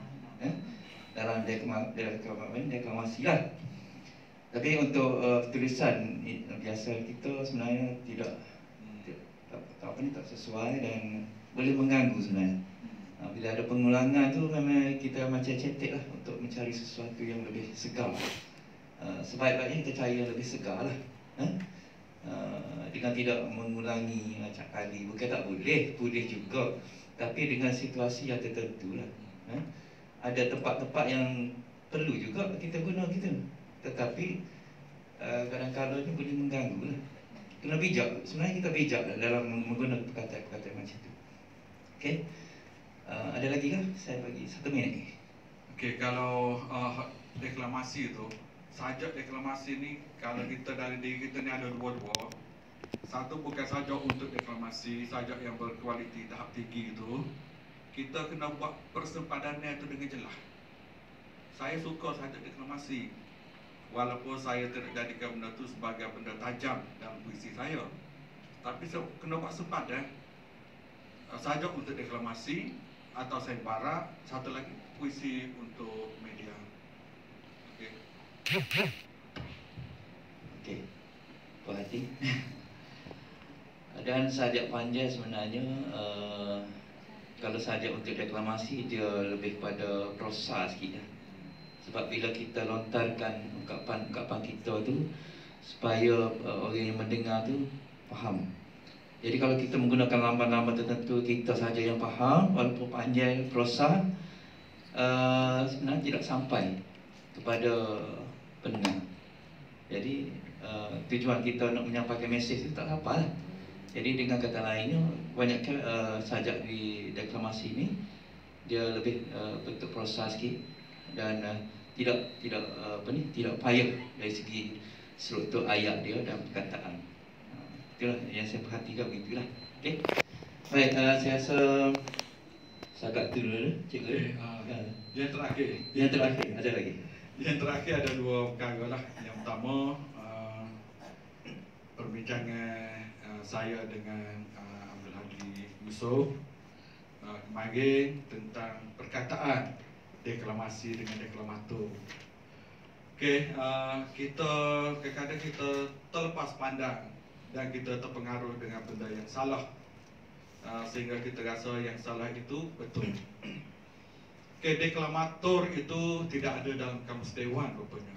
dalam deklamasi lah. Tapi untuk tulisan biasa kita sebenarnya tak sesuai dan boleh mengganggu sebenarnya. Bila ada pengulangan tu memang kita macam cetek lah untuk mencari sesuatu yang lebih segar. Sebaik-baiknya kita cari yang lebih segar lah. Dengan tidak mengulangi macam kali. Bukan tak boleh, boleh juga. Tapi dengan situasi yang tertentu lah. Ada tempat-tempat yang perlu juga kita guna kita. Tetapi kadang-kadang ni boleh mengganggu lah. Kena bijak. Sebenarnya kita bijak dalam menggunakan perkataan-perkataan macam tu. Okey. Ada lagi kah? Saya bagi 1 minit. Okey, kalau deklamasi tu, sajak deklamasi ni kalau kita dari diri kita ni ada dua-dua. Satu bukan sajak untuk deklamasi, sajak yang berkualiti tahap tinggi itu. Kita kena buat persempadannya itu dengan jelas. Saya suka sajak deklamasi. Walaupun saya tidak jadikan benda itu sebagai benda tajam dalam puisi saya, tapi saya kena buat sempadan. Sajak untuk deklamasi atau sayembara, satu lagi puisi untuk media. Okey. Okey. Puas hati. Dan sajak panjang sebenarnya kalau sajak untuk deklamasi dia lebih pada prosa sikit lah. Sebab bila kita lontarkan ungkapan-ungkapan kita tu supaya orang yang mendengar tu faham. Jadi kalau kita menggunakan lamba-lamba tertentu, kita saja yang faham, walaupun panjang prosa, sebenarnya tidak sampai kepada pendengar. Jadi tujuan kita nak menyampaikan mesej itu tak apa lah. Jadi dengan kata lainnya, banyaknya sajak di deklamasi ini dia lebih bentuk prosa sikit dan tidak payah dari segi struktur ayat dia dan perkataan. Itulah yang saya perhatikan begitulah. Okey. Baik, saya rasa setakat itu dulu cikgu. Yang terakhir. Yang terakhir ada lagi. Yang terakhir ada dua perkara lah. Yang pertama, perbincangan saya dengan Abdul Hadi Yusof kemarin tentang perkataan deklamasi dengan deklamator. Okey, kita kadang-kadang kita terlepas pandang dan kita terpengaruh dengan benda yang salah, sehingga kita rasa yang salah itu betul. Okey, deklamator itu tidak ada dalam kamus dewan rupanya.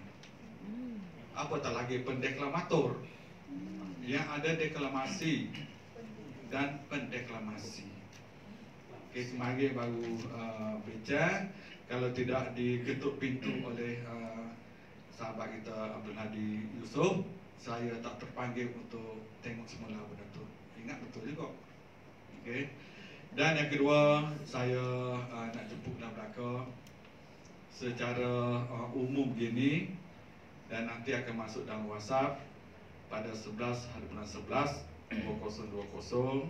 Apatah lagi pendeklamator. Yang ada deklamasi dan pendeklamasi. Okey, kemarin baru bincang, kalau tidak diketuk pintu oleh sahabat kita Abdul Hadi Yusof, saya tak terpanggil untuk tengok semula benda tu. Ingat betul juga. Okey. Dan yang kedua, saya nak jemput dalam belakang secara umum begini, dan nanti akan masuk dalam WhatsApp pada 11 hari bulan 11 2020